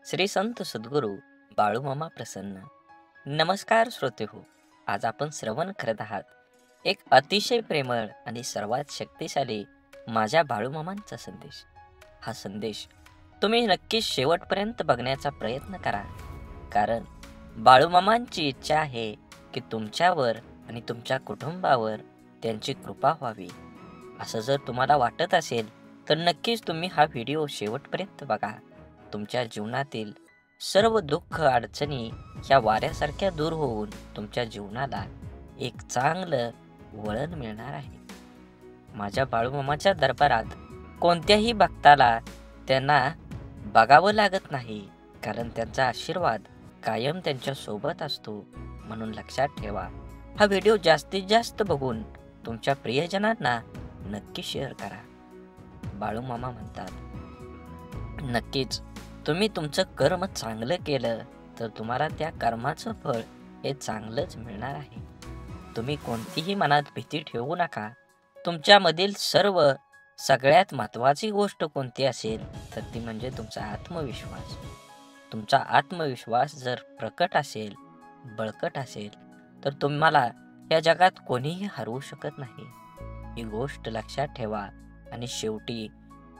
श्री संत सद्गुरू बाळूमामा प्रसन्न. नमस्कार श्रोते हो. आज आपण श्रवण करत आहात एक अतिशय प्रेमळ आणि सर्वात शक्तिशाली माझ्या बाळूमामांचा संदेश. हा संदेश तुम्ही नक्कीच शेवटपर्यंत बघण्याचा प्रयत्न करा, कारण बाळूमामांची इच्छा आहे की तुमच्यावर आणि तुमच्या कुटुंबावर त्यांची कृपा व्हावी. असं जर तुम्हाला वाटत असेल तर नक्कीच तुम्ही हा व्हिडिओ शेवटपर्यंत बघा. तुमच्या जीवनातील सर्व दुःख अडचणी ह्या वाऱ्यासारख्या दूर होऊन तुमच्या जीवनाला एक चांगलं वळण मिळणार आहे. माझ्या बाळूमामाच्या दरबारात कोणत्याही भक्ताला त्यांना बघावं लागत नाही, कारण त्यांचा आशीर्वाद कायम त्यांच्या सोबत असतो. म्हणून लक्षात ठेवा, हा व्हिडिओ जास्तीत जास्त बघून तुमच्या प्रियजनांना नक्की शेअर करा. बाळूमामा म्हणतात, नक्कीच तुम्ही तुमचं कर्म चांगलं केलं तर तुम्हाला त्या कर्माचं फळ हे चांगलंच मिळणार आहे. तुम्ही कोणतीही मनात भीती ठेवू नका. तुमच्यामधील सगळ्यात महत्त्वाची गोष्ट कोणती असेल तर ती म्हणजे तुमचा आत्मविश्वास. तुमचा आत्मविश्वास जर प्रकट असेल, बळकट असेल, तर तुम्हाला या जगात कोणीही हरवू शकत नाही. ही गोष्ट लक्षात ठेवा. आणि शेवटी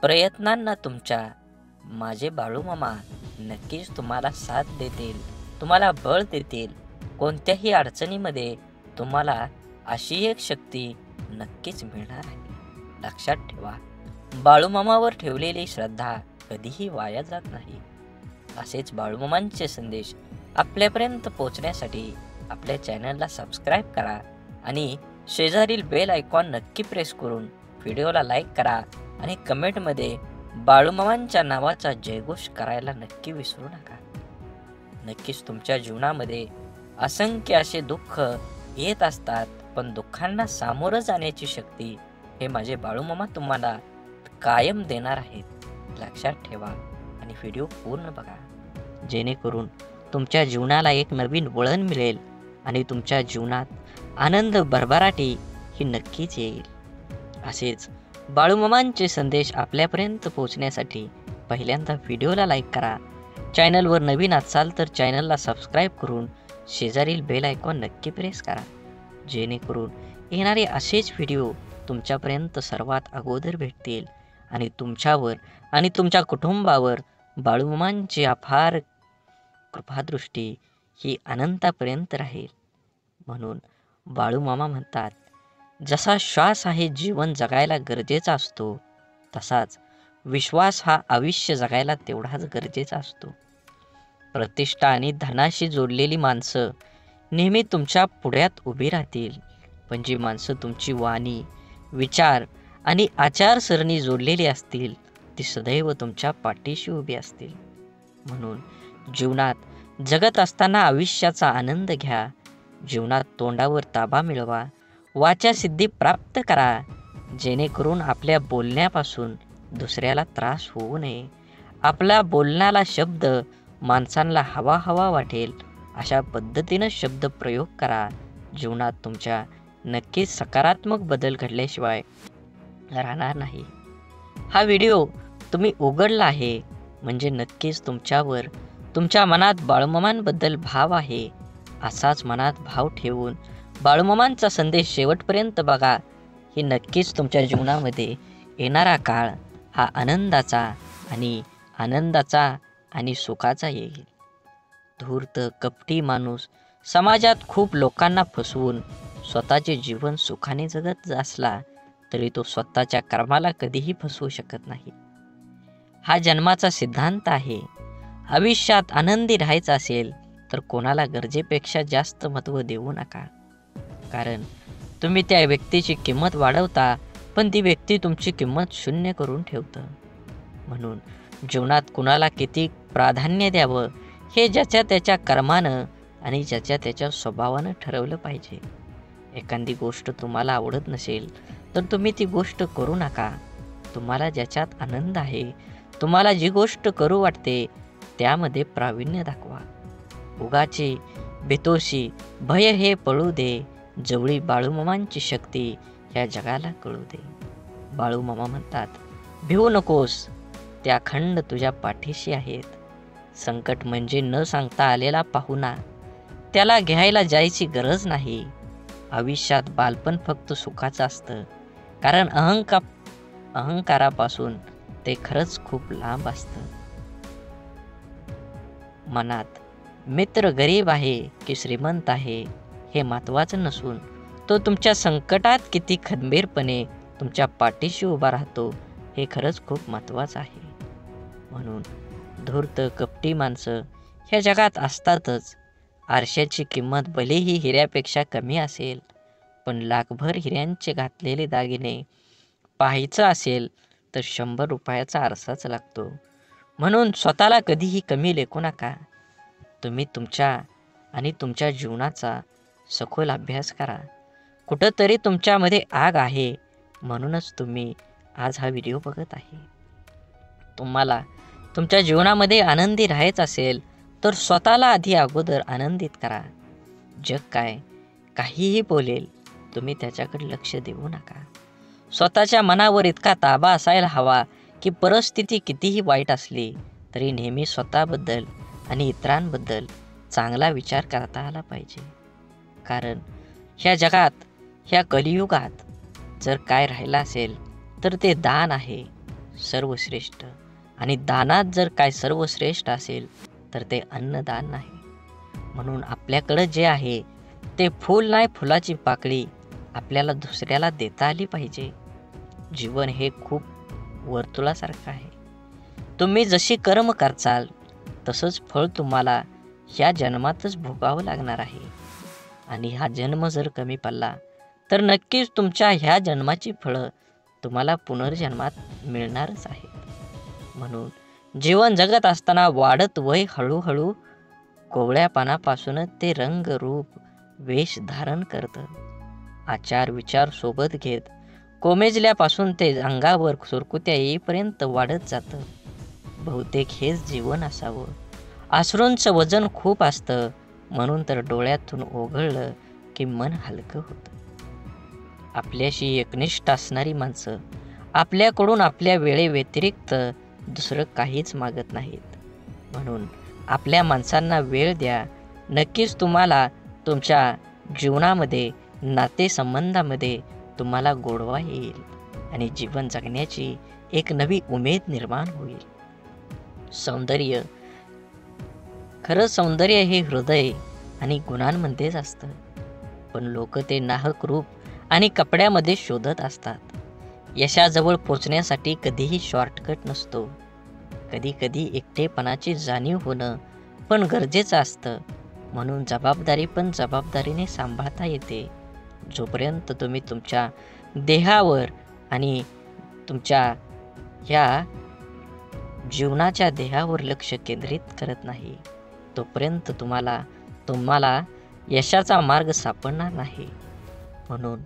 प्रयत्नांना तुमच्या माझे बाळूमामा नक्कीच तुम्हाला साथ देतील, तुम्हाला बळ देतील. कोणत्याही अडचणीमध्ये तुम्हाला अशी एक शक्ती नक्कीच मिळणार आहे. लक्षात ठेवा, बाळूमामावर ठेवलेली श्रद्धा कधीही वाया जात नाही. असेच बाळूमामांचे संदेश आपल्यापर्यंत पोहोचण्यासाठी आपल्या चॅनलला सबस्क्राईब करा आणि शेजारील बेल आयकॉन नक्की प्रेस करून व्हिडिओला लाईक करा आणि कमेंटमध्ये बाळूमामांच्या नावाचा जयघोष करायला नक्की विसरू नका. नक्कीच तुमच्या जीवनामध्ये असंख्य असे दुःख येत असतात, पण दुःखांना सामोरं जाण्याची शक्ती हे माझे बाळूमामा तुम्हाला कायम देणार आहेत. लक्षात ठेवा आणि व्हिडिओ पूर्ण बघा, जेणेकरून तुमच्या जीवनाला एक नवीन वळण मिळेल आणि तुमच्या जीवनात आनंद भरभराटी ही नक्कीच येईल. असेच बाळूमामांचे संदेश आपल्यापर्यंत पोहोचण्यासाठी पहिल्यांदा व्हिडिओला लाईक करा. चॅनलवर नवीन असाल तर चॅनलला सबस्क्राईब करून शेजारील बेल आयकॉन नक्की प्रेस करा, जेणेकरून येणारे असेच व्हिडिओ तुमच्यापर्यंत सर्वात अगोदर भेटतील आणि तुमच्यावर आणि तुमच्या कुटुंबावर बाळूमामांची अपार कृपादृष्टी ही अनंतापर्यंत राहील. म्हणून बाळूमामा म्हणतात, जसा श्वास आहे जीवन जगायला गरजेचा असतो, तसाच विश्वास हा आयुष्य जगायला तेवढाच गरजेचा असतो. प्रतिष्ठा आणि धनाशी जोडलेली माणसं नेहमी तुमच्या पुढ्यात उभी राहतील, पण जी माणसं तुमची वाणी, विचार आणि आचारसरणी जोडलेली असतील ती सदैव तुमच्या पाठीशी उभी असतील. म्हणून जीवनात जगत असताना आयुष्याचा आनंद घ्या. जीवनात तोंडावर ताबा मिळवा, वाचा सिद्धी प्राप्त करा, जेणेकरून आपल्या बोलण्यापासून दुसऱ्याला त्रास होऊ नये. आपल्या बोलण्याला शब्द माणसांना हवा हवा वाटेल अशा पद्धतीनं शब्द प्रयोग करा. जीवनात तुमच्या नक्कीच सकारात्मक बदल घडल्याशिवाय राहणार नाही. हा व्हिडिओ तुम्ही उघडला आहे म्हणजे नक्कीच तुमच्यावर तुमच्या मनात बाळूमामांबद्दल भाव आहे. असाच मनात भाव ठेवून बाळूमामांचा संदेश शेवटपर्यंत बघा. ही नक्कीच तुमच्या जीवनामध्ये येणारा काळ हा आनंदाचा आणि सुखाचा येईल. धूर्त कपटी माणूस समाजात खूप लोकांना फसवून स्वतःचे जीवन सुखाने जगत असला तरी तो स्वतःच्या कर्माला कधीही फसवू शकत नाही. हा जन्माचा सिद्धांत आहे. आयुष्यात आनंदी राहायचं असेल तर कोणाला गरजेपेक्षा जास्त महत्त्व देऊ नका, कारण तुम्ही त्या व्यक्तीची किंमत वाढवता पण ती व्यक्ती तुमची किंमत शून्य करून ठेवतं. म्हणून जीवनात कुणाला किती प्राधान्य द्यावं हे ज्याच्या त्याच्या कर्मानं आणि ज्याच्या त्याच्या स्वभावानं ठरवलं पाहिजे. एखादी गोष्ट तुम्हाला आवडत नसेल तर तुम्ही ती गोष्ट करू नका. तुम्हाला ज्याच्यात आनंद आहे, तुम्हाला जी गोष्ट करू वाटते त्यामध्ये प्रावीण्य दाखवा. उगाची बेतोशी भय हे पळू दे, जवळी बाळूमामांची शक्ती ह्या जगाला कळू दे. बाळूमामा म्हणतात, भिवू नकोस, त्या अखंड तुझ्या पाठीशी आहेत. संकट म्हणजे न सांगता आलेला पाहुणा, त्याला घ्यायला जायची गरज नाही. आयुष्यात बालपण फक्त सुखाचं असतं, कारण अहंकारापासून ते खरंच खूप लांब असतं. मनात मित्र गरीब आहे की श्रीमंत आहे हे महत्त्वाचं नसून, तो तुमच्या संकटात किती खंबीरपणे तुमच्या पाठीशी उभा राहतो हे खरंच खूप महत्त्वाचं आहे. म्हणून धूर्त कपटी माणसं ह्या जगात असतातच. आरशाची किंमत भलेही हिऱ्यापेक्षा कमी असेल, पण लाखभर हिऱ्यांचे घातलेले दागिने पाहायचं असेल तर 100 रुपयाचा आरसाच लागतो. म्हणून स्वतःला कधीही कमी लेखू नका. तुम्ही तुमच्या आणि तुमच्या जीवनाचा सखोल अभ्यास करा. कुठंतरी तुमच्यामध्ये आग आहे, म्हणूनच तुम्ही आज हा व्हिडिओ बघत आहे. तुम्हाला तुमच्या जीवनामध्ये आनंदी राहायचं असेल तर स्वतःला आधी अगोदर आनंदित करा. जग काहीही बोलेल, तुम्ही त्याच्याकडे लक्ष देऊ नका. स्वतःच्या मनावर इतका ताबा असायला हवा की परिस्थिती कितीही वाईट असली तरी नेहमी स्वतःबद्दल आणि इतरांबद्दल चांगला विचार करता आला पाहिजे. कारण ह्या जगात, ह्या कलियुगात जर काय राहिलं असेल तर ते दान आहे सर्वश्रेष्ठ. आणि दानात जर काय सर्वश्रेष्ठ असेल तर ते अन्नदान नाही. म्हणून आपल्याकडं जे आहे ते फूल नाही, फुलाची पाकळी आपल्याला दुसऱ्याला देता आली पाहिजे. जीवन हे खूप वर्तुळासारखं आहे. तुम्ही जशी कर्म करचाल तसंच फळ तुम्हाला ह्या जन्मातच भोगावं लागणार आहे. आणि हा जन्म जर कमी पडला तर नक्कीच तुमच्या ह्या जन्माची फळं तुम्हाला पुनर्जन्मात मिळणारच आहे. म्हणून जीवन जगत असताना वाढत वय हळूहळू कोवळ्यापणापासूनच ते रंग रूप वेश धारण करतं. आचार विचार सोबत घेत कोमेजल्यापासून ते अंगावर सुरकुत्या येईपर्यंत वाढत जातं. बहुतेक हेच जीवन असावं. अश्रूंचं वजन खूप असतं, म्हणून तर डोळ्यातून ओघळलं की मन हलकं होतं. आपल्याशी एकनिष्ठ असणारी माणसं आपल्याकडून आपल्या वेळेव्यतिरिक्त दुसरं काहीच मागत नाहीत. म्हणून आपल्या माणसांना वेळ द्या. नक्कीच तुम्हाला तुमच्या जीवनामध्ये, नातेसंबंधामध्ये तुम्हाला गोडवा येईल आणि जीवन जगण्याची एक नवी उमेद निर्माण होईल. खरं सौंदर्य हे हृदय आणि गुणांमध्येच असतं, पण लोक ते नाहक रूप आणि कपड्यामध्ये शोधत असतात. यशाजवळ पोचण्यासाठी कधीही शॉर्टकट नसतो. कधी कधी एकटेपणाची जाणीव होणं पण गरजेचं असतं. म्हणून जबाबदारी पण जबाबदारीने सांभाळता येते. जोपर्यंत तुम्ही तुमच्या देहावर आणि तुमच्या ह्या जीवनाच्या देहावर लक्ष केंद्रित करत नाही, तोपर्यंत तुम्हाला यशाचा मार्ग सापडणार नाही. म्हणून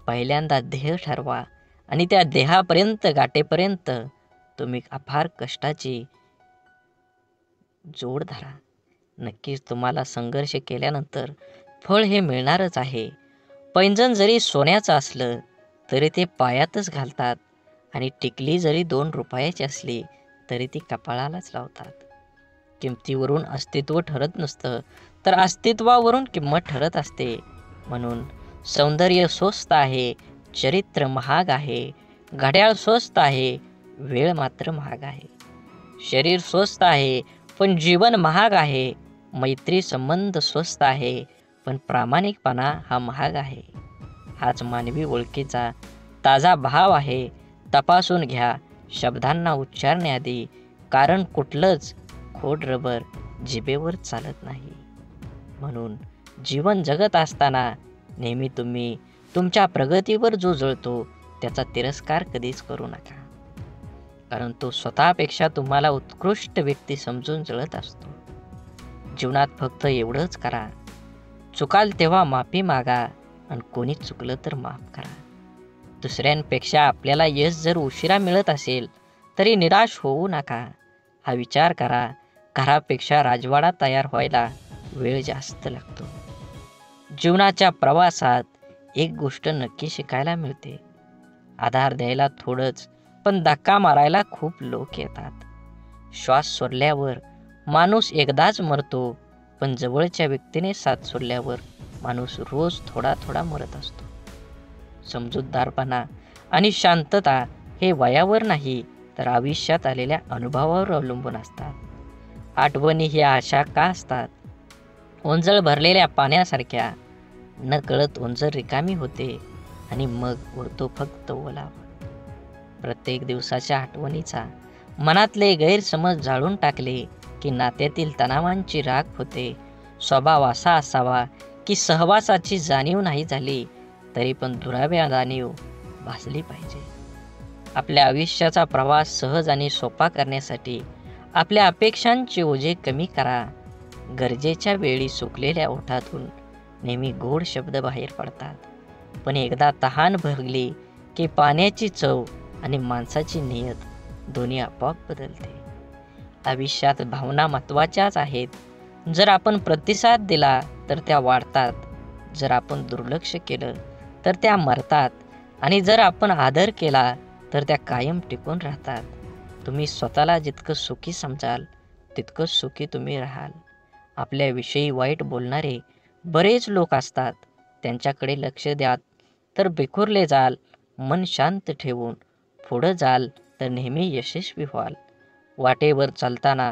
पहिल्यांदा ध्येय ठरवा आणि त्या देहापर्यंत गाठेपर्यंत तुम्ही अपार कष्टाची जोड धरा. नक्कीच तुम्हाला संघर्ष केल्यानंतर फळ हे मिळणारच आहे. पैंजण जरी सोन्याचं असलं तरी ते पायातच घालतात आणि टिकली जरी 2 रुपयाची असली तरी ती कपाळालाच लावतात. किमतीवरून अस्तित्व ठरत नसतं, तर अस्तित्वावरून किंमत ठरत असते. म्हणून सौंदर्य स्वस्त आहे, चरित्र महाग आहे, घड्याळ स्वस्त आहे, वेळ मात्र महाग आहे. शरीर स्वस्त आहे पण जीवन महाग आहे. मैत्री संबंध स्वस्त आहे पण प्रामाणिकपणा हा महाग आहे. हाच मानवी ओळखीचा ताजा भाव आहे. तपासून घ्या शब्दांना उच्चारण्याआधी, कारण कुठलंच खोड रबर जिभेवर चालत नाही. म्हणून जीवन जगत असताना नेहमी तुम्ही तुमच्या प्रगतीवर जो जळतो त्याचा तिरस्कार कधीच करू नका, कारण तो स्वतःपेक्षा तुम्हाला उत्कृष्ट व्यक्ती समजून जळत असतो. जीवनात फक्त एवढंच करा, चुकाल तेव्हा माफी मागा आणि कोणी चुकलं तर माफ करा. दुसऱ्यांपेक्षा आपल्याला यश जर उशिरा मिळत असेल तरी निराश होऊ नका. हा विचार करा, घरापेक्षा राजवाडा तयार व्हायला वेळ जास्त लागतो. जीवनाच्या प्रवासात एक गोष्ट नक्की शिकायला मिळते, आधार द्यायला थोडंच पण धक्का मारायला खूप लोक येतात. श्वास सोडल्यावर माणूस एकदाच मरतो, पण जवळच्या व्यक्तीने साथ सोडल्यावर माणूस रोज थोडा थोडा मरत असतो. समजूतदारपणा आणि शांतता हे वयावर नाही तर आयुष्यात आलेल्या अनुभवावर अवलंबून असतात. आठवणी ह्या अशा का असतात? ओंजळ भरलेल्या पाण्यासारख्या. न कळत ओंजळ रिकामी होते आणि मग उरतो फक्त ओलावा. प्रत्येक दिवसाच्या आठवणीचा मनातले गैरसमज जाळून टाकले की नात्यातील तणावांची राख होते. स्वभाव असा असावा की सहवासाची जाणीव नाही झाली तरी पण दुराव्या जाणीव भासली पाहिजे. आपल्या आयुष्याचा प्रवास सहज आणि सोपा करण्यासाठी आपल्या अपेक्षांचे ओझे कमी करा. गरजेच्या वेळी सुकलेल्या ओठातून नेहमी गोड शब्द बाहेर पडतात, पण एकदा तहान भरली की पाण्याची चव आणि माणसाची नियत दोन्ही आपोआप बदलते. आयुष्यात भावना महत्त्वाच्याच आहेत. जर आपण प्रतिसाद दिला तर त्या वाढतात, जर आपण दुर्लक्ष केलं तर त्या मरतात आणि जर आपण आदर केला तर त्या कायम टिकून राहतात. तुम्ही स्वतःला जितकं सुखी समजाल तितकं सुखी तुम्ही राहाल. आपल्याविषयी वाईट बोलणारे बरेच लोक असतात, त्यांच्याकडे लक्ष द्या तर बिखरले जाल. मन शांत ठेवून पुढं जाल तर नेहमी यशस्वी व्हाल. वाटेवर चालताना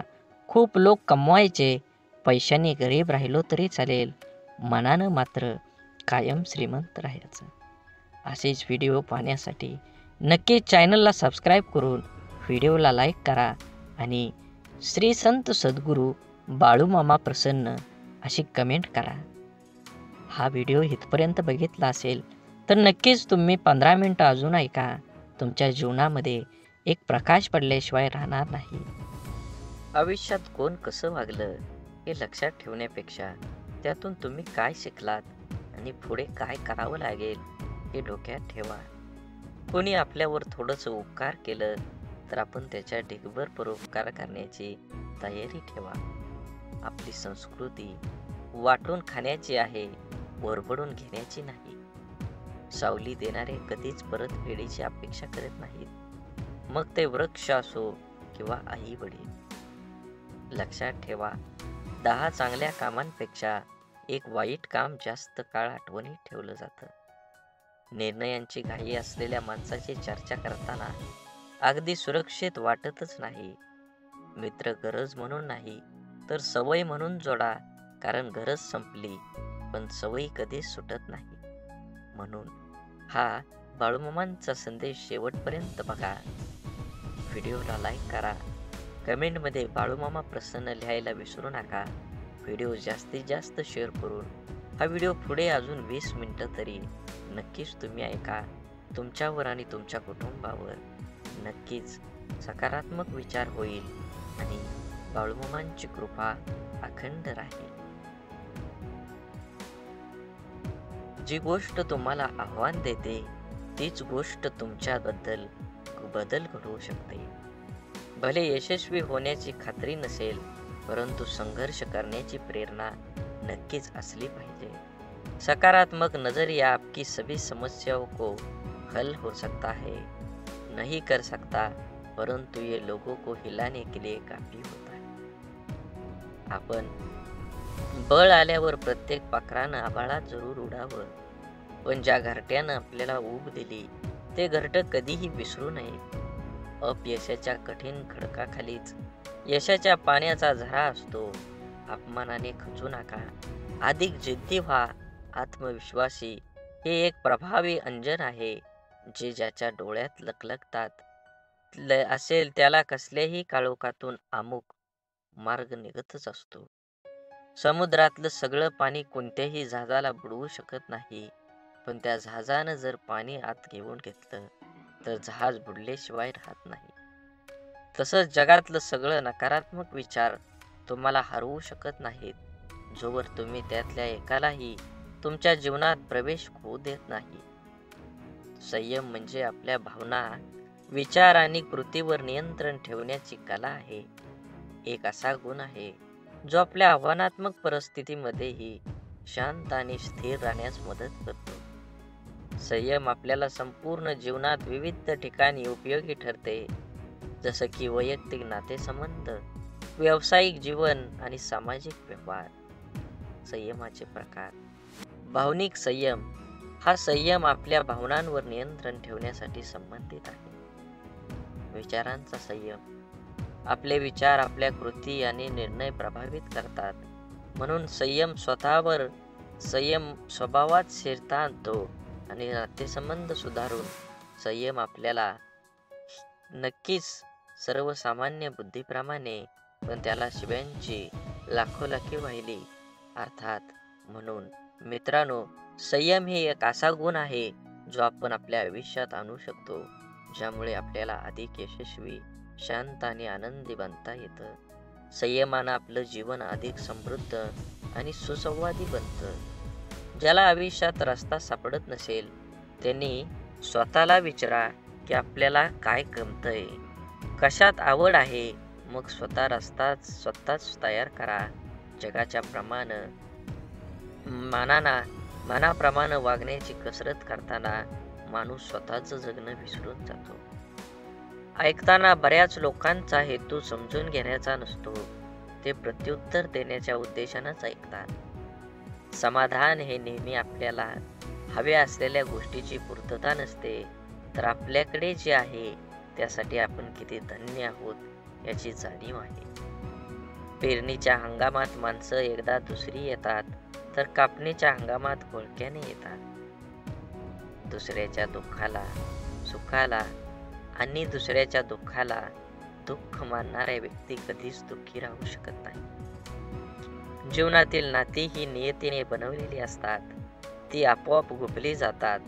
खूप लोक कमवायचे, पैशाने गरीब राहिलो तरी चालेल, मनानं मात्र कायम श्रीमंत राहायचं. असेच व्हिडिओ पाहण्यासाठी नक्की चॅनलला सबस्क्राईब करून व्हिडिओला लाईक करा आणि श्री संत सद्गुरू बाळूमामा प्रसन्न अशी कमेंट करा. हा व्हिडिओ इथपर्यंत बघितला असेल तर नक्कीच तुम्ही 15 मिनटं अजून ऐका. तुमच्या जीवनामध्ये एक प्रकाश पडल्याशिवाय राहणार नाही. आयुष्यात कोण कसं वागलं हे लक्षात ठेवण्यापेक्षा त्यातून तुम्ही काय शिकलात आणि पुढे काय करावं लागेल हे डोक्यात ठेवा. कोणी आपल्यावर थोडंसं उपकार केलं तर आपण त्याच्या ढिगभर परोपकार करण्याची तयारी ठेवा. आपली संस्कृती वाटून खाण्याची आहे, वरबडून घेण्याची नाही. सावली देणारे कधीच परतफेडीची अपेक्षा करत नाहीत, मग ते वृक्ष असो किंवा आई वडील. लक्षात ठेवा, 10 चांगल्या कामांपेक्षा एक वाईट काम जास्त काळ आठवणीत ठेवलं जातं. निर्णयांची घाई असलेल्या माणसाची चर्चा करताना अगदी सुरक्षित वाटतच नाही. मित्र गरज म्हणून नाही तर सवय म्हणून जोडा, कारण गरज संपली पण सवयी कधीच सुटत नाही. म्हणून हा बाळूमामांचा संदेश शेवटपर्यंत बघा. व्हिडिओला लाईक करा, कमेंटमध्ये बाळूमामा प्रसन्न लिहायला विसरू नका. व्हिडिओ जास्तीत जास्त शेअर करून हा व्हिडिओ पुढे अजून 20 मिनिटं तरी नक्कीच तुम्ही ऐका. तुमच्यावर आणि तुमच्या कुटुंबावर नक्कीच सकारात्मक विचार होईल आणि बाळूमामांची कृपा अखंड राहील. जी गोष्ट तुम्हाला आव्हान देते तीच गोष्ट तुमच्याबद्दल बदल घडवू शकते. भले यशस्वी होण्याची खात्री नसेल, परंतु संघर्ष करण्याची प्रेरणा नक्कीच असली पाहिजे. सकारात्मक नजरिया आपकी सभी समस्याओं को हल हो सकता है, नहीं कर सकता, परंतु ये लोगों को हिलाने के लिए काफी होता है. आपण बळ आल्यावर प्रत्येक पाखरानं आभाळात जरूर उडावं, पण ज्या घरट्यानं आपल्याला ऊब दिली ते घरटं कधीही विसरू नये. अपयशाच्या कठीण खडकाखालीच यशाच्या पाण्याचा झरा असतो. अपमानाने खचू नका, अधिक जिद्दी व्हा. आत्मविश्वासी हे एक प्रभावी अंजन आहे, जे ज्याच्या डोळ्यात लखलखतात असेल त्याला कसल्याही काळोखातून अमुक मार्ग निघतच असतो. समुद्रातलं सगळं पाणी कोणत्याही जहाजाला बुडवू शकत नाही, पण त्या जहाजानं जर पाणी आत घेऊन घेतलं तर जहाज बुडल्याशिवाय राहत नाही. तसंच जगातलं सगळं नकारात्मक विचार तुम्हाला हरवू शकत नाहीत, जोवर तुम्ही त्यातल्या एकालाही तुमच्या जीवनात प्रवेश होऊ देत नाही. संयम म्हणजे आपल्या भावना, विचार आणि कृतीवर नियंत्रण ठेवण्याची कला आहे. एक असा गुण आहे जो आपल्या आव्हानात्मक परिस्थितीमध्येही शांत आणि स्थिर राहण्यास मदत करतो. संयम आपल्याला संपूर्ण जीवनात विविध ठिकाणी उपयोगी ठरते, जसं की वैयक्तिक नातेसंबंध, व्यावसायिक जीवन आणि सामाजिक व्यवहार. संयमाचे प्रकार. भावनिक संयम हा संयम आपल्या भावनांवर नियंत्रण ठेवण्यासाठी संबंधित आहे. विचारांचा संयम. आपले विचार आपल्या कृती आणि निर्णय प्रभावित करतात, म्हणून संयम स्वभावात स्थिरता आणतो आणि नातेसंबंध सुधारून संयम आपल्याला नक्कीच सर्वसामान्य बुद्धीप्रमाणे, पण त्याला शिव्यांची लाखोलाखी वाहिली अर्थात. म्हणून मित्रांनो, संयम हे एक असा गुण आहे जो आपण आपल्या आयुष्यात आणू शकतो, ज्यामुळे आपल्याला अधिक यशस्वी, शांत आणि आनंदी बनता येतं. संयमानं आपलं जीवन अधिक समृद्ध आणि सुसंवादी बनतं. ज्याला आयुष्यात रस्ता सापडत नसेल त्यांनी स्वतःला विचारा की आपल्याला काय गमतंय, कशात आवड आहे, मग स्वतःच तयार करा. जगाच्या मनाप्रमाणे वागण्याची कसरत करताना माणूस स्वतःचं जगणं विसरून जातो. ऐकताना बऱ्याच लोकांचा हेतू समजून घेण्याचा नसतो, ते प्रत्युत्तर देण्याच्या उद्देशानंच ऐकतात. समाधान हे नेहमी आपल्याला हव्या असलेल्या गोष्टीची पूर्तता नसते, तर आपल्याकडे जे आहे त्यासाठी आपण किती धन्य आहोत याची जाणीव आहे. पेरणीच्या हंगामात माणसं एकदा दुसरी येतात, तर कापणीच्या हंगामात घोळक्याने येतात. दुसऱ्याच्या सुखाला आणि दुसऱ्याच्या दुःखाला दुःख मानणाऱ्या व्यक्ती कधीच दुःखी राहू शकत नाही. जीवनातील नाती ही नियतीने बनवलेली असतात, ती आपोआप गुंफली जातात.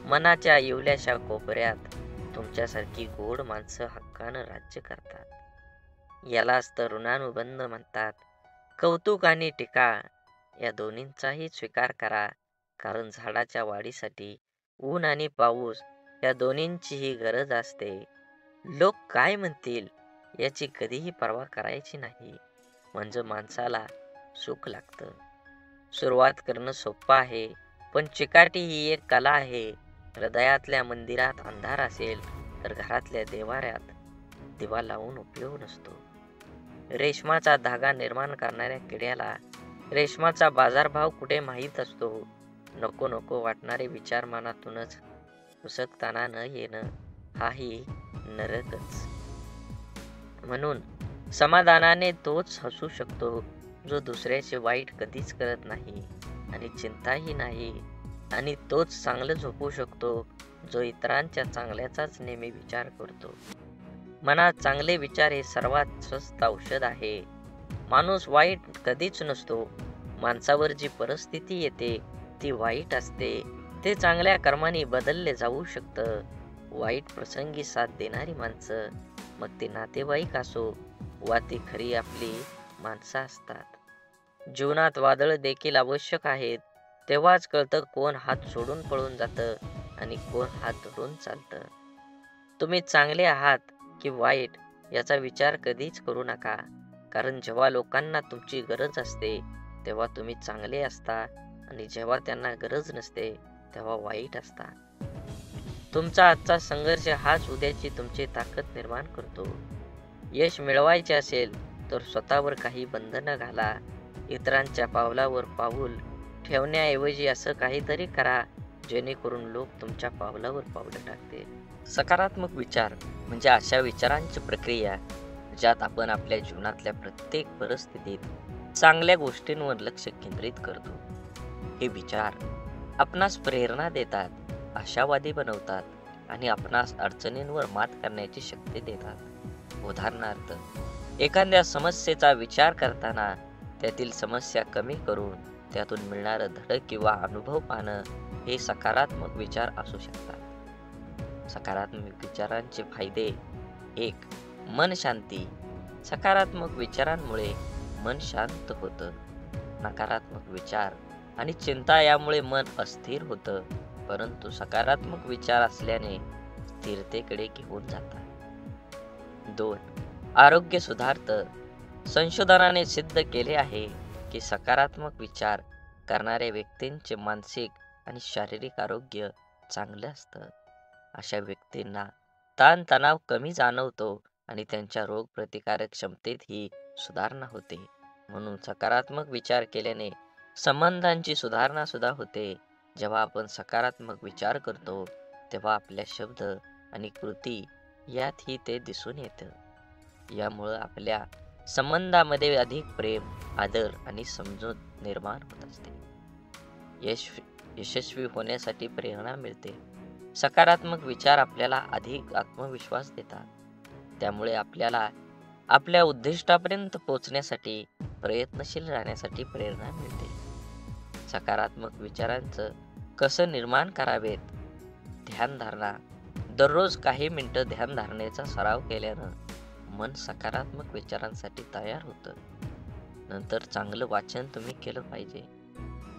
मनाच्या येवल्याशा कोपऱ्यात तुमच्यासारखी गोड माणसं हक्कानं राज्य करतात. यालाच तर ऋणानुबंध म्हणतात. कौतुक आणि टीका या दोन्हींचाही स्वीकार करा, कारण झाडाच्या वाढीसाठी ऊन आणि पाऊस या दोन्हींचीही गरज असते. लोक काय म्हणतील याची कधीही पर्वा करायची नाही, म्हणजे माणसाला सुख लागतं. सुरुवात करणं सोपं आहे, पण चिकाटी ही एक कला आहे. हृदयातल्या मंदिरात अंधार असेल तर घरातल्या देवाऱ्यात दिवा लावून उपयोग नसतो. रेशमाचा धागा निर्माण करणाऱ्या किड्याला रेशमाचा बाजारभाव कुठे माहीत असतो. नको नको वाटणारे विचार मनातूनच उसकताना न येणं हाही नरकच. म्हणून समाधानाने तोच हसू शकतो जो दुसऱ्याचे वाईट कधीच करत नाही आणि चिंताही नाही, आणि तोच चांगलं झोपू शकतो जो इतरांच्या चांगल्याचाच नेहमी विचार करतो. मनात चांगले विचार हे सर्वात स्वस्त औषध आहे. माणूस वाईट कधीच नसतो. माणसावर जी परिस्थिती येते ती वाईट असते, ते चांगल्या कर्माने बदलले जाऊ शकतं. वाईट प्रसंगी साथ देणारी माणसं, मग ते नातेवाईक असो वा ती खरी आपली माणसं असतात. जीवनात वादळ देखील आवश्यक आहेत. तेव्हाच कळतं कोण हात सोडून पळून जातं आणि कोण हात धरून चालतं. तुम्ही चांगले आहात की वाईट याचा विचार कधीच करू नका, कारण जेव्हा लोकांना तुमची गरज असते तेव्हा तुम्ही चांगले असता, आणि जेव्हा त्यांना गरज नसते तेव्हा वाईट असता. तुमचा आजचा संघर्ष हाच उद्याची तुमची ताकद निर्माण करतो. यश मिळवायचे असेल तर स्वतःवर काही बंधनं घाला. इतरांच्या पावलावर पाऊल ठेवण्याऐवजी असं काहीतरी करा जेणेकरून लोक तुमच्या पावलावर पावलं टाकतील. सकारात्मक विचार म्हणजे अशा विचारांची प्रक्रिया ज्यात आपण आपल्या जीवनातल्या प्रत्येक परिस्थितीत चांगल्या गोष्टींवर लक्ष केंद्रित करतो. हे विचार आपणास प्रेरणा देतात, आशावादी बनवतात आणि आपणास अडचणींवर मात करण्याची शक्ती देतात. उदाहरणार्थ, एखाद्या समस्येचा विचार करताना त्यातील समस्या कमी करून त्यातून मिळणारं धडक किंवा अनुभव पाहणं हे सकारात्मक विचार असू शकतात. सकारात्मक विचारांचे फायदे. 1. मन शांती. सकारात्मक विचारांमुळे मन शांत होतं. नकारात्मक विचार आणि चिंता यामुळे मन अस्थिर होतं, परंतु सकारात्मक विचार असल्याने स्थिरतेकडे घेऊन जातात. 2. आरोग्य सुधारतं. संशोधनाने सिद्ध केले आहे की सकारात्मक विचार करणाऱ्या व्यक्तींचे मानसिक आणि शारीरिक आरोग्य चांगलं असतं. अशा व्यक्तींना ताणतणाव कमी जाणवतो आणि त्यांच्या रोगप्रतिकारक क्षमतेतही सुधारणा होते. म्हणून सकारात्मक विचार केल्याने संबंधांची सुधारणा सुद्धा होते. जेव्हा आपण सकारात्मक विचार करतो तेव्हा आपल्या शब्द आणि कृती यातही ते दिसून येतं. यामुळं आपल्या संबंधामध्ये अधिक प्रेम, आदर आणि समजूत निर्माण होत असते. यशस्वी होण्यासाठी प्रेरणा मिळते. सकारात्मक विचार आपल्याला अधिक आत्मविश्वास देतात. त्यामुळे आपल्याला आपल्या उद्दिष्टापर्यंत पोहोचण्यासाठी प्रयत्नशील राहण्यासाठी प्रेरणा मिळते. सकारात्मक विचारांचं कसं निर्माण करावेत? ध्यानधारणा. दररोज काही मिनिटं ध्यानधारणेचा सराव केल्यानं मन सकारात्मक विचारांसाठी तयार होतं. नंतर चांगलं वाचन तुम्ही केलं पाहिजे.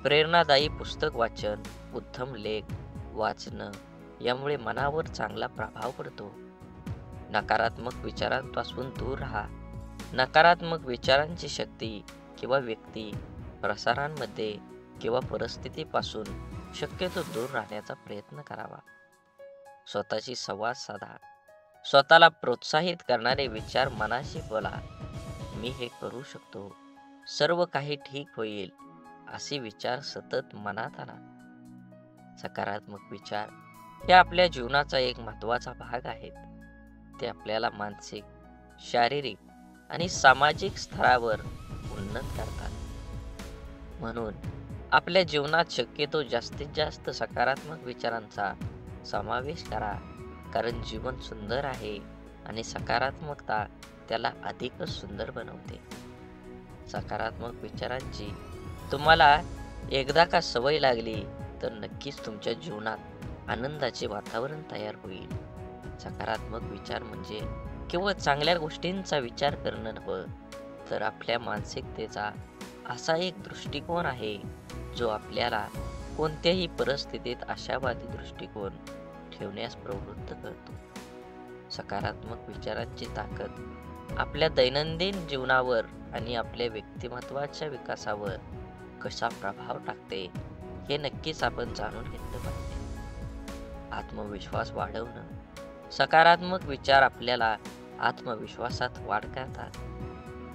प्रेरणादायी पुस्तक वाचन, उत्तम लेख वाचणं यामुळे मनावर चांगला प्रभाव पडतो. नकारात्मक विचारांपासून दूर राहा. नकारात्मक विचारांची शक्ती किंवा व्यक्ती, प्रसारांमध्ये किंवा परिस्थितीपासून शक्यतो दूर राहण्याचा प्रयत्न करावा. स्वतःशी संवाद साधा. स्वतःला प्रोत्साहित करणारे विचार मनाशी बोला. मी हे करू शकतो, सर्व काही ठीक होईल, असे विचार सतत मनात आणा. सकारात्मक विचार हे आपल्या जीवनाचा एक महत्त्वाचा भाग आहेत. ते आपल्याला मानसिक, शारीरिक आणि सामाजिक स्तरावर उन्नत करतात. म्हणून आपल्या जीवनात शक्यतो जास्तीत जास्त सकारात्मक विचारांचा समावेश करा. कारण जीवन सुंदर आहे आणि सकारात्मकता त्याला अधिकच सुंदर बनवते. सकारात्मक विचारांची तुम्हाला एकदा का सवय लागली तर नक्कीच तुमच्या जीवनात आनंदाचे वातावरण तयार होईल. सकारात्मक विचार म्हणजे केवळ चांगल्या गोष्टींचा विचार करणं नव्हे, तर आपल्या मानसिकतेचा असा एक दृष्टिकोन आहे जो आपल्याला कोणत्याही परिस्थितीत आशावादी दृष्टिकोन ठेवण्यास प्रवृत्त करतो. सकारात्मक विचारांची ताकद आपल्या दैनंदिन जीवनावर आणि आपल्या व्यक्तिमत्वाच्या विकासावर कसा प्रभाव टाकते हे नक्कीच आपण जाणून घेतलं पाहिजे. आत्मविश्वास वाढवणं. सकारात्मक विचार आपल्याला आत्मविश्वासात वाढ करतात.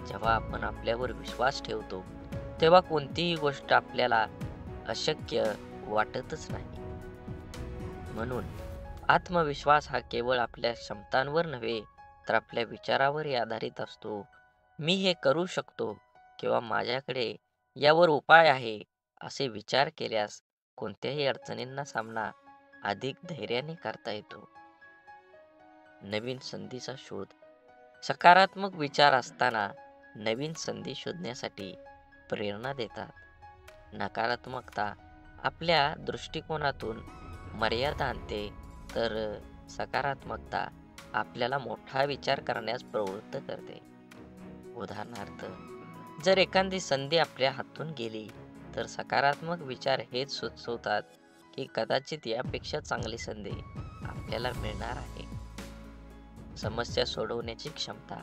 जेव्हा आपण आपल्यावर विश्वास ठेवतो तेव्हा कोणतीही गोष्ट आपल्याला अशक्य वाटतच नाही. म्हणून आत्मविश्वास हा केवळ आपल्या क्षमतांवर नव्हे तर आपल्या विचारावरही आधारित असतो. मी हे करू शकतो किंवा माझ्याकडे यावर उपाय आहे असे विचार केल्यास कोणत्याही अडचणींना सामना अधिक धैर्याने करता येतो. नवीन संधीचा शोध. सकारात्मक विचार असताना नवीन संधी शोधण्यासाठी प्रेरणा देतात. नकारात्मकता आपल्या दृष्टिकोनातून मर्यादा आणते, तर सकारात्मकता आपल्याला मोठा विचार करण्यास प्रवृत्त करते. उदाहरणार्थ, जर एखादी संधी आपल्या हातून गेली तर सकारात्मक विचार हेच सुचवतात की कदाचित यापेक्षा चांगली संधी आपल्याला मिळणार आहे. समस्या सोडवण्याची क्षमता.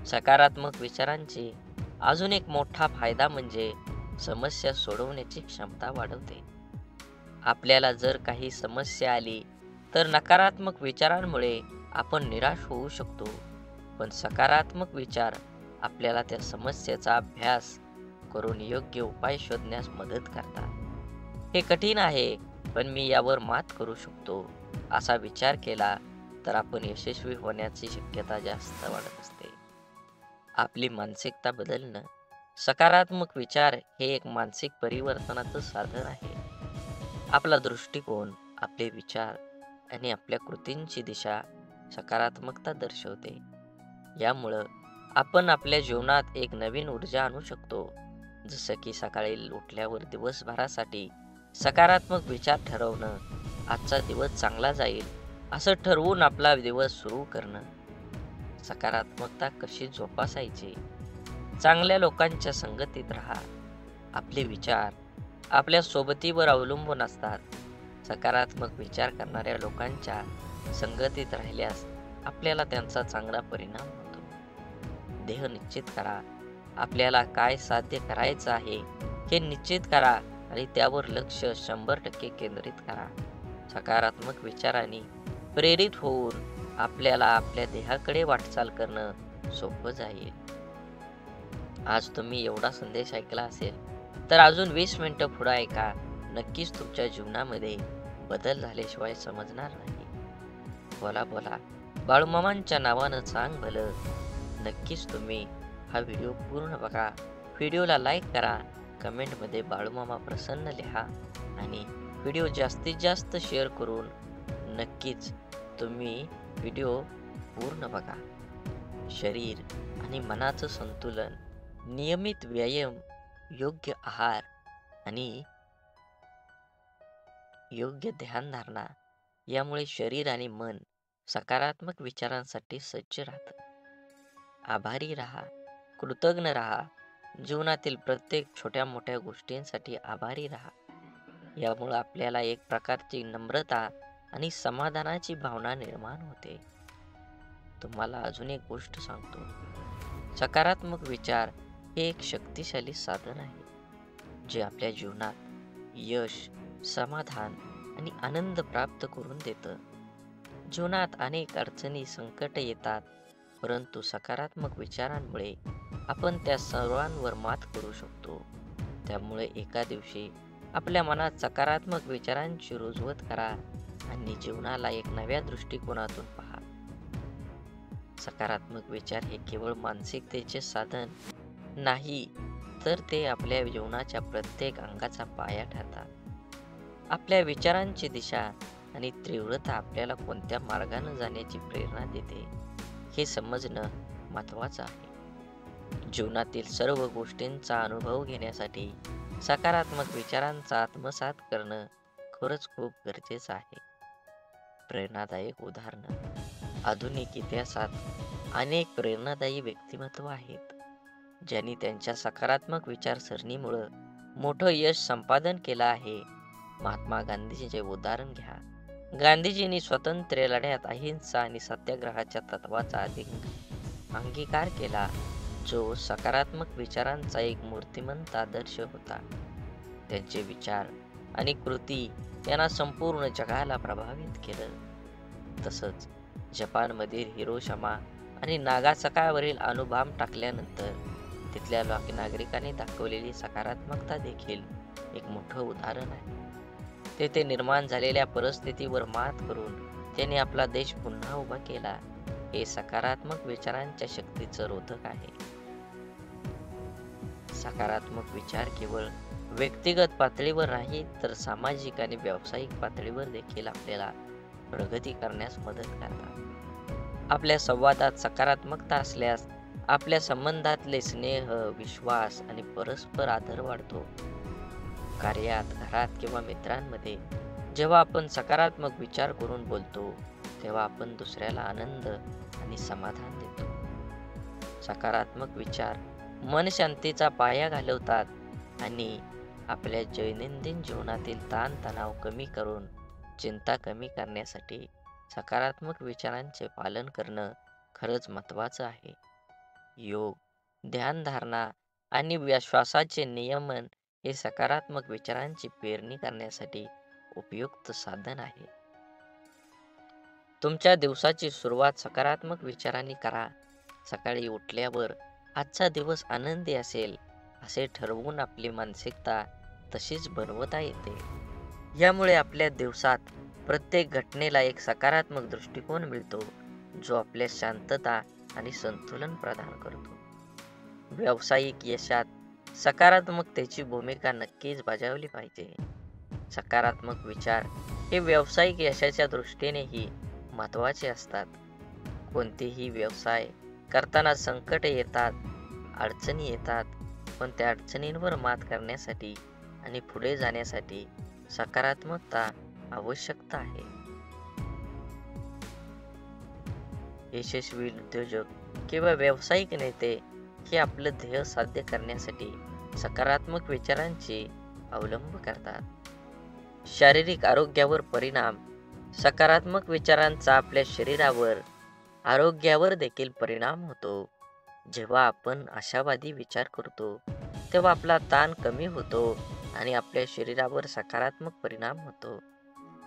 सकारात्मक विचारांची अजून एक मोठा फायदा म्हणजे समस्या सोडवण्याची क्षमता वाढवते. आपल्याला जर काही समस्या आली तर नकारात्मक विचारांमुळे आपण निराश होऊ शकतो, पण सकारात्मक विचार आपल्याला त्या समस्येचा अभ्यास करून योग्य उपाय शोधण्यास मदत करतात. हे कठीण आहे पण मी यावर मात करू शकतो असा विचार केला तर आपण यशस्वी होण्याची शक्यता जास्त वाढत असते. आपली मानसिकता बदलणं. सकारात्मक विचार हे एक मानसिक परिवर्तनाचं साधन आहे. आपला दृष्टिकोन, आपले विचार आणि आपल्या कृतींची दिशा सकारात्मकता दर्शवते. यामुळं आपण आपल्या जीवनात एक नवीन ऊर्जा आणू शकतो. जसं की सकाळी उठल्यावर दिवसभरासाठी सकारात्मक विचार ठरवणं, आजचा दिवस चांगला जाईल असं ठरवून आपला दिवस सुरू करणं. सकारात्मकता कशी जोपासायची. चांगल्या लोकांच्या संगतीत राहा. आपले विचार आपल्या सोबतीवर अवलंबून असतात. सकारात्मक विचार करणाऱ्या लोकांच्या संगतीत राहिल्यास आपल्याला त्यांचा चांगला परिणाम होतो. ध्येय निश्चित करा. आपल्याला काय साध्य करायचं आहे हे निश्चित करा आणि त्यावर लक्ष 100% केंद्रित करा. सकारात्मक विचारांनी प्रेरित होऊन आपल्याला आपल्या ध्येयाकडे वाटचाल करणं सोपं जाईल. आज तुम्ही एवढा संदेश ऐकला असेल, तर अजून 20 मिनिटं पुढे ऐका. नक्कीच तुमच्या जीवनामध्ये बदल झाल्याशिवाय समजणार नाही. बोला बोला बाळूमामांच्या नावानं सांग भलं. नक्कीच तुम्ही हा व्हिडिओ पूर्ण बघा. व्हिडिओला लाईक करा, कमेंटमध्ये बाळूमामा प्रसन्न लिहा आणि व्हिडिओ जास्तीत जास्त शेअर करून नक्कीच तुम्ही व्हिडिओ पूर्ण बघा. शरीर आणि मनाचं संतुलन, नियमित व्यायाम, योग्य आहार आणि योग्य ध्यानधारणा यामुळे शरीर आणि मन सकारात्मक विचारांसाठी सज्ज राहतं. आभारी राहा, कृतज्ञ राहा. जीवनातील प्रत्येक छोट्या मोठ्या गोष्टींसाठी आभारी राहा. यामुळे आपल्याला एक प्रकारची नम्रता आणि समाधानाची भावना निर्माण होते. तुम्हाला अजून एक गोष्ट सांगतो. सकारात्मक विचार हे एक शक्तिशाली साधन आहे, जे आपल्या जीवनात यश, समाधान आणि आनंद प्राप्त करून देतं. जीवनात अनेक अडचणी, संकट येतात, परंतु सकारात्मक विचारांमुळे आपण त्या सर्वांवर मात करू शकतो. त्यामुळे एका दिवशी आपल्या मनात सकारात्मक विचारांची रुजवत करा आणि जीवनाला एक नव्या दृष्टिकोनातून पहा. सकारात्मक विचार हे केवळ मानसिकतेचे साधन नाही, तर ते आपल्या जीवनाच्या प्रत्येक अंगाचा पाया ठरतात. आपल्या विचारांची दिशा आणि तीव्रता आपल्याला कोणत्या मार्गाने जाण्याची प्रेरणा देते, हे समजणं महत्त्वाचं आहे. जीवनातील सर्व गोष्टींचा अनुभव घेण्यासाठी सकारात्मक विचारांचा आत्मसात करणं खरंच खूप गरजेचं आहे. प्रेरणादायक उदाहरणं. आधुनिक इतिहासात अनेक प्रेरणादायी व्यक्तिमत्व आहेत, ज्यांनी त्यांच्या सकारात्मक विचारसरणीमुळे मोठं यश संपादन केलं आहे. महात्मा गांधीजींचे उदाहरण घ्या. गांधीजींनी स्वातंत्र्य लढ्यात अहिंसा आणि सत्याग्रहाच्या तत्वाचा अंगीकार केला, जो सकारात्मक विचारांचा एक मूर्तिमंत आदर्श होता. त्यांचे विचार आणि कृती यांना संपूर्ण जगाला प्रभावित केलं. तसंच जपानमधील हिरोशिमा आणि नागासाकीवरील अणुबॉम्ब टाकल्यानंतर तिथल्या नागरिकांनी दाखवलेली सकारात्मकता देखील एक मोठं उदाहरण आहे. तेथे निर्माण झालेल्या परिस्थितीवर मात करून त्यांनी आपला देश पुन्हा उभा केला. हे सकारात्मक विचारांच्या शक्तीचं रोधक आहे. सकारात्मक विचार केवळ व्यक्तिगत पातळीवर नाही, तर सामाजिक आणि व्यावसायिक पातळीवर देखील आपल्याला प्रगती करण्यास मदत करतात. आपल्या संवादात सकारात्मकता असल्यास आपल्या संबंधातले स्नेह, विश्वास आणि परस्पर आदर वाढतो. कार्यात, घरात किंवा मित्रांमध्ये जेव्हा आपण सकारात्मक विचार करून बोलतो, तेव्हा आपण दुसऱ्याला आनंद आणि समाधान देतो. सकारात्मक विचार मन शांतीचा पाया घालवतात आणि आपल्या दैनंदिन जीवनातील ताणतणाव कमी करून चिंता कमी करण्यासाठी सकारात्मक विचारांचे पालन करणं खरंच महत्त्वाचं आहे. योग, ध्यानधारणा आणि श्वासाचे नियमन हे सकारात्मक विचारांची पेरणी करण्यासाठी उपयुक्त साधन आहे. तुमच्या दिवसाची सुरुवात सकारात्मक विचारांनी करा. सकाळी उठल्यावर आजचा दिवस आनंदी असेल असे ठरवून आपली मानसिकता तशीच बनवता येते. यामुळे आपल्या दिवसात प्रत्येक घटनेला एक सकारात्मक दृष्टिकोन मिळतो, जो आपल्या शांतता आणि संतुलन प्रदान करतो. व्यावसायिक यशात सकारात्मकतेची भूमिका नक्कीच बजावली पाहिजे. सकारात्मक विचार हे व्यावसायिक यशाच्या दृष्टीनेही महत्त्वाचे असतात. कोणतेही व्यवसाय करताना संकट येतात, अडचणी येतात, पण त्या अडचणींवर मात करण्यासाठी आणि पुढे जाण्यासाठी सकारात्मकता आवश्यकता आहे. यशस्वी उद्योजक किंवा व्यावसायिक नेते हे आपलं ध्येय साध्य करण्यासाठी सकारात्मक विचारांचे अवलंब करतात. शारीरिक आरोग्यावर परिणाम. सकारात्मक विचारांचा आपल्या शरीरावर, आरोग्यावर देखील परिणाम होतो. जेव्हा आपण आशावादी विचार करतो, तेव्हा आपला ताण कमी होतो आणि आपल्या शरीरावर सकारात्मक परिणाम होतो.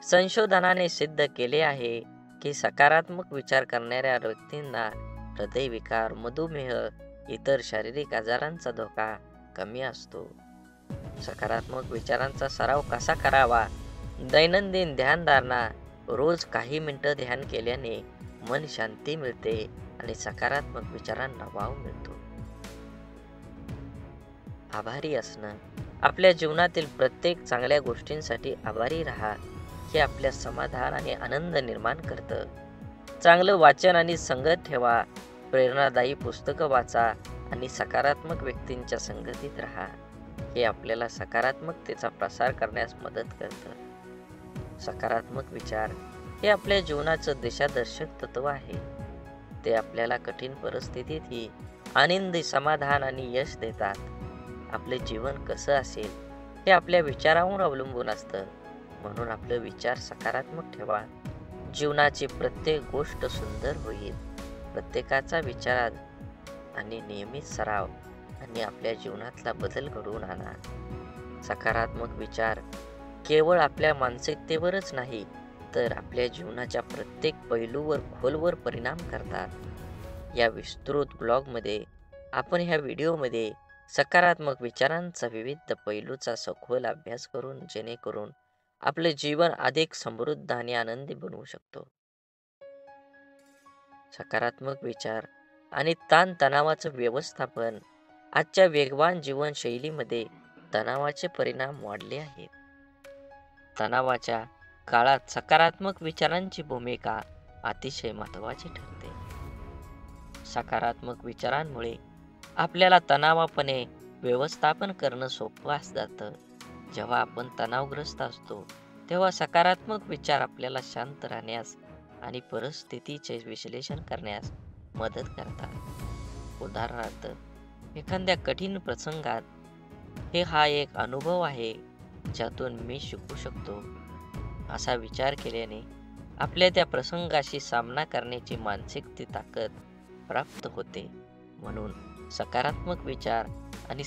संशोधनाने सिद्ध केले आहे की सकारात्मक विचार करणाऱ्या व्यक्तींना हृदयविकार, मधुमेह इतर शारीरिक आजारांचा धोका कमी असतो. सकारात्मक विचारांचा सराव कसा करावा? दैनंदिन ध्यानधारणा. रोज काही मिनिटं ध्यान केल्याने मन शांती मिळते आणि सकारात्मक विचारांना वाव मिळतो. आभारी असणं. आपल्या जीवनातील प्रत्येक चांगल्या गोष्टींसाठी आभारी राहा. हे आपल्या समाधान आणि आनंद निर्माण करतं. चांगलं वाचन आणि संगत ठेवा. प्रेरणादायी पुस्तकं वाचा आणि सकारात्मक व्यक्तींच्या संगतीत राहा. हे आपल्याला सकारात्मकतेचा प्रसार करण्यास मदत करतं. सकारात्मक विचार हे आपल्या जीवनाचं दिशादर्शक तत्व आहे. ते आपल्याला कठीण परिस्थितीतही आनंदी, समाधान आणि यश देतात. आपले जीवन कसं असेल हे आपल्या विचारांवर अवलंबून असतं. म्हणून आपले विचार सकारात्मक ठेवा. जीवनाची प्रत्येक गोष्ट सुंदर होईल. प्रत्येकाचा विचार आणि नियमित सराव आणि आपल्या जीवनातला बदल घडवून आणा. सकारात्मक विचार केवळ आपल्या मानसिकतेवरच नाही तर आपल्या जीवनाच्या प्रत्येक पैलूवर खोलवर परिणाम करतात. या विस्तृत ब्लॉगमध्ये आपण ह्या व्हिडिओमध्ये सकारात्मक विचारांचा विविध पैलूचा सखोल अभ्यास करून जेणेकरून आपले जीवन अधिक समृद्ध आणि आनंदी बनवू शकतो. सकारात्मक विचार आणि ताणतणावाचं व्यवस्थापन. आजच्या वेगवान जीवनशैलीमध्ये तणावाचे परिणाम वाढले आहेत. तणावाच्या काळात सकारात्मक विचारांची भूमिका अतिशय महत्त्वाची ठरते. सकारात्मक विचारांमुळे आपल्याला तणावापणे व्यवस्थापन करणं सोपं जातं. जेव्हा आपण तणावग्रस्त असतो तेव्हा सकारात्मक विचार आपल्याला शांत राहण्यास आणि परिस्थितीचे विश्लेषण करण्यास मदत करतात. उदाहरणार्थ, एखाद्या कठीण प्रसंगात हा एक अनुभव आहे ज्यातून मी शिकू शकतो असा विचार केल्याने आपल्या त्या प्रसंगाशी सामना करण्याची मानसिक ताकद प्राप्त होते. म्हणून सकारात्मक विचार आणि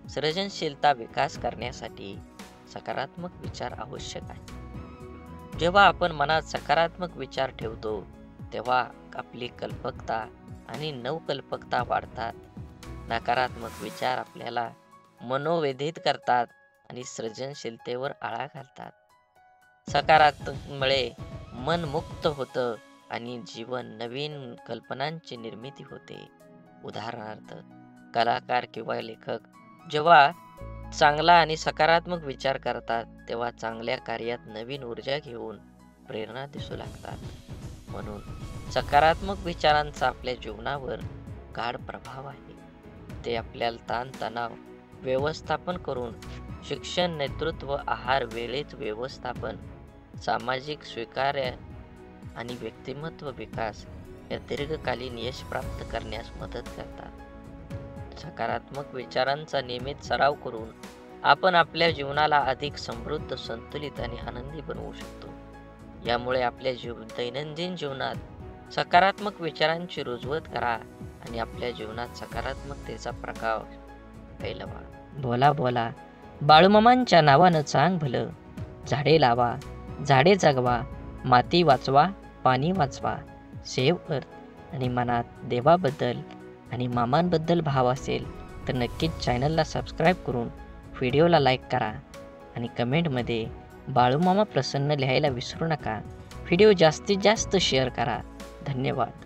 सृजनशीलता विकास करण्यासाठी सकारात्मक विचार आवश्यक आहे. जेव्हा आपण मनात सकारात्मक विचार ठेवतो तेव्हा आपली कल्पकता आणि नवकल्पकता वाढतात. नकारात्मक विचार आपल्याला मनोव्यथित करतात आणि सृजनशीलतेवर आळा घालतात. सकारात्मकमुळे मन मुक्त होतं आणि जीवन नवीन कल्पनांची निर्मिती होते. उदाहरणार्थ, कलाकार किंवा लेखक जेव्हा चांगला आणि सकारात्मक विचार करतात तेव्हा चांगल्या कार्यात नवीन ऊर्जा घेऊन प्रेरणा दिसू लागतात. म्हणून सकारात्मक विचारांचा आपल्या जीवनावर गाढ प्रभाव आहे. ते आपल्याला ताणतणाव व्यवस्थापन करून शिक्षण, नेतृत्व, आहार, वेळेत व्यवस्थापन, सामाजिक स्वीकार्य आणि व्यक्तिमत्व विकास या दीर्घकालीन यश प्राप्त करण्यास मदत करतात. सकारात्मक विचारांचा नियमित सराव करून आपण आपल्या जीवनाला अधिक समृद्ध, संतुलित आणि आनंदी बनवू शकतो. यामुळे आपल्या दैनंदिन जीवनात सकारात्मक विचारांची रुजवत करा आणि आपल्या जीवनात सकारात्मकतेचा प्रभाव फैलवा. बोला बोला बाळूमामांच्या नावानं चांग भलं. झाडे लावा, झाडे जगवा, माती वाचवा, पाणी वाचवा. सेव्ह अर्थ. आणि मनात देवाबद्दल आणि मामांबद्दल भाव असेल तर नक्कीच चॅनलला सबस्क्राईब करून व्हिडिओला लाईक करा आणि कमेंटमध्ये बाळूमामा प्रसन्न लिहायला विसरू नका. व्हिडिओ जास्तीत जास्त शेअर करा. धन्यवाद.